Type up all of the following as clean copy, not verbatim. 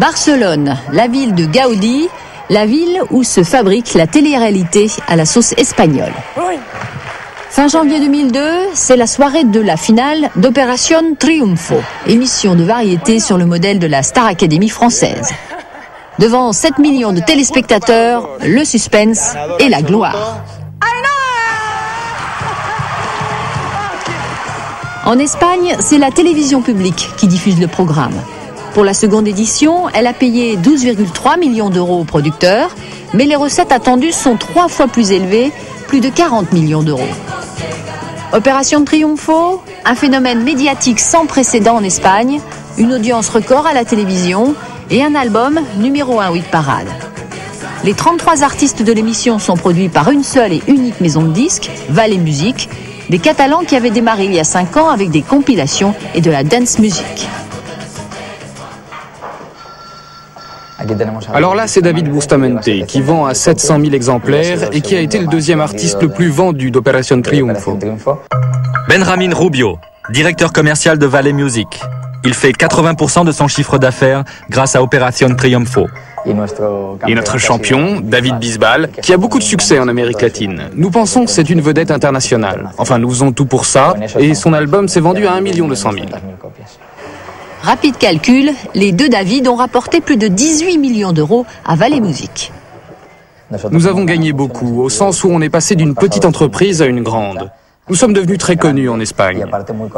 Barcelone, la ville de Gaudí, la ville où se fabrique la télé-réalité à la sauce espagnole. Fin janvier 2002, c'est la soirée de la finale d'Opération Triunfo, émission de variété sur le modèle de la Star Academy française. Devant 7 millions de téléspectateurs, le suspense et la gloire. En Espagne, c'est la télévision publique qui diffuse le programme. Pour la seconde édition, elle a payé 12,3 millions d'euros aux producteurs, mais les recettes attendues sont 3 fois plus élevées, plus de 40 millions d'euros. Opération Triunfo, un phénomène médiatique sans précédent en Espagne, une audience record à la télévision et un album numéro 1 hit parade. Les 33 artistes de l'émission sont produits par une seule et unique maison de disques, Vale Music, des Catalans qui avaient démarré il y a 5 ans avec des compilations et de la dance music. Alors là, c'est David Bustamante qui vend à 700 000 exemplaires et qui a été le deuxième artiste le plus vendu d'Opération Triunfo. Benjamin Rubio, directeur commercial de Vale Music. Il fait 80% de son chiffre d'affaires grâce à Opération Triunfo. Et notre champion, David Bisbal, qui a beaucoup de succès en Amérique latine. Nous pensons que c'est une vedette internationale. Enfin, nous faisons tout pour ça et son album s'est vendu à 1 200 000. Rapide calcul, les deux David ont rapporté plus de 18 millions d'euros à Vale Music. Nous avons gagné beaucoup, au sens où on est passé d'une petite entreprise à une grande. Nous sommes devenus très connus en Espagne.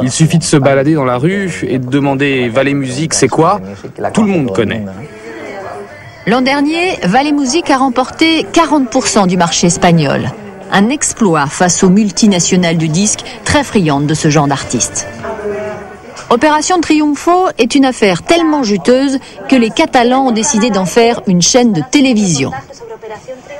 Il suffit de se balader dans la rue et de demander Vale Music c'est quoi? Tout le monde connaît. L'an dernier, Vale Music a remporté 40% du marché espagnol. Un exploit face aux multinationales du disque très friandes de ce genre d'artistes. Opération Triunfo est une affaire tellement juteuse que les Catalans ont décidé d'en faire une chaîne de télévision.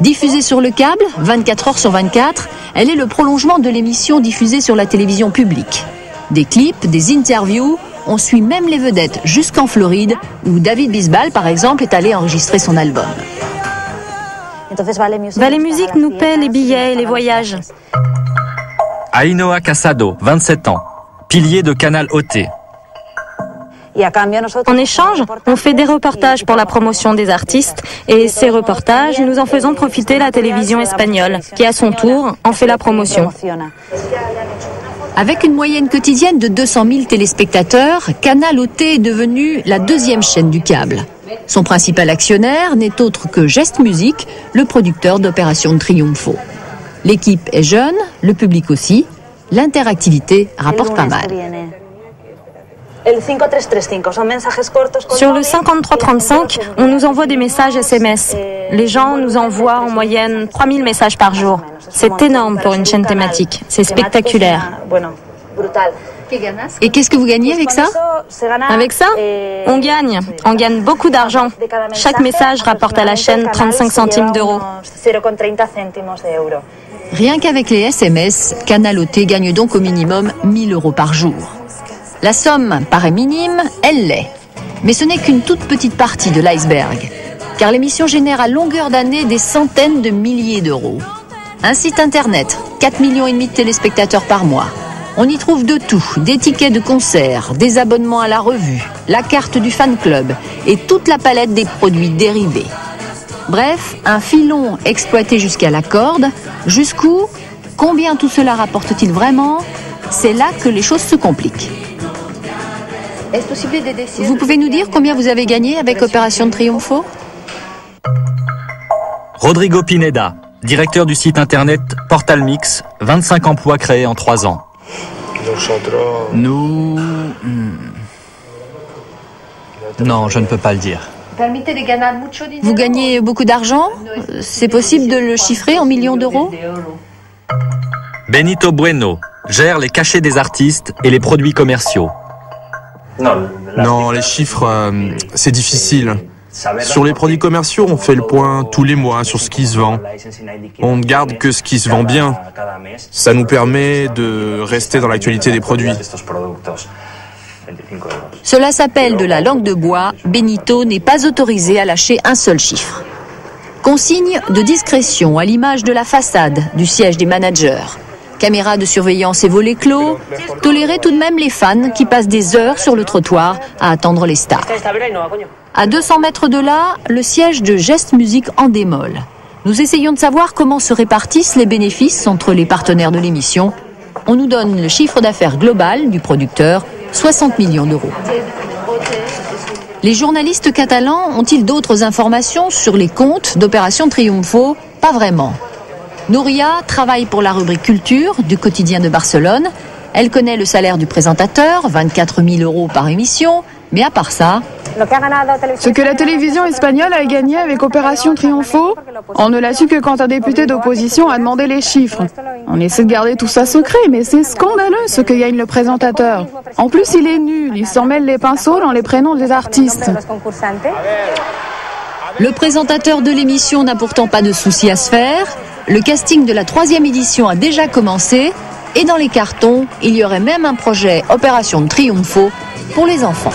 Diffusée sur le câble, 24 heures sur 24, elle est le prolongement de l'émission diffusée sur la télévision publique. Des clips, des interviews, on suit même les vedettes jusqu'en Floride, où David Bisbal, par exemple, est allé enregistrer son album. Vale Music nous paie les billets et les voyages. Ainhoa Casado, 27 ans, pilier de Canal OT. En échange, on fait des reportages pour la promotion des artistes et ces reportages, nous en faisons profiter la télévision espagnole, qui à son tour en fait la promotion. Avec une moyenne quotidienne de 200 000 téléspectateurs, Canal OT est devenu la deuxième chaîne du câble. Son principal actionnaire n'est autre que Gest Music, le producteur d'Opération Triunfo. L'équipe est jeune, le public aussi. L'interactivité rapporte pas mal. Sur le 5335, on nous envoie des messages SMS. Les gens nous envoient en moyenne 3000 messages par jour. C'est énorme pour une chaîne thématique. C'est spectaculaire. Et qu'est-ce que vous gagnez avec ça? Avec ça, on gagne. On gagne beaucoup d'argent. Chaque message rapporte à la chaîne 35 centimes d'euros. Rien qu'avec les SMS, Canal OT gagne donc au minimum 1 000 euros par jour. La somme paraît minime, elle l'est. Mais ce n'est qu'une toute petite partie de l'iceberg. Car l'émission génère à longueur d'année des centaines de milliers d'euros. Un site internet, 4,5 millions de téléspectateurs par mois. On y trouve de tout, des tickets de concert, des abonnements à la revue, la carte du fan club et toute la palette des produits dérivés. Bref, un filon exploité jusqu'à la corde. Jusqu'où? Combien tout cela rapporte-t-il vraiment? C'est là que les choses se compliquent. Vous pouvez nous dire combien vous avez gagné avec Opération Triunfo? Rodrigo Pineda, directeur du site internet Portal Mix, 25 emplois créés en 3 ans. Nous... Non, je ne peux pas le dire. Vous gagnez beaucoup d'argent? C'est possible de le chiffrer en millions d'euros? Benito Bueno gère les cachets des artistes et les produits commerciaux. Non, les chiffres, c'est difficile. Sur les produits commerciaux, on fait le point tous les mois sur ce qui se vend. On ne garde que ce qui se vend bien. Ça nous permet de rester dans l'actualité des produits. Cela s'appelle de la langue de bois. Benito n'est pas autorisé à lâcher un seul chiffre. Consigne de discrétion à l'image de la façade du siège des managers. Caméras de surveillance et volets clos, tolérer tout de même les fans qui passent des heures sur le trottoir à attendre les stars. À 200 mètres de là, le siège de Geste Musique Endemol. Nous essayons de savoir comment se répartissent les bénéfices entre les partenaires de l'émission. On nous donne le chiffre d'affaires global du producteur, 60 millions d'euros. Les journalistes catalans ont-ils d'autres informations sur les comptes d'Opération Triunfo? Pas vraiment. Nouria travaille pour la rubrique culture du quotidien de Barcelone. Elle connaît le salaire du présentateur, 24 000 euros par émission, mais à part ça... Ce que la télévision espagnole a gagné avec Opération Triunfo, on ne l'a su que quand un député d'opposition a demandé les chiffres. On essaie de garder tout ça secret, mais c'est scandaleux ce que gagne le présentateur. En plus, il est nul, il s'en mêle les pinceaux dans les prénoms des artistes. Le présentateur de l'émission n'a pourtant pas de soucis à se faire. Le casting de la 3e édition a déjà commencé. Et dans les cartons, il y aurait même un projet Opération Triunfo pour les enfants.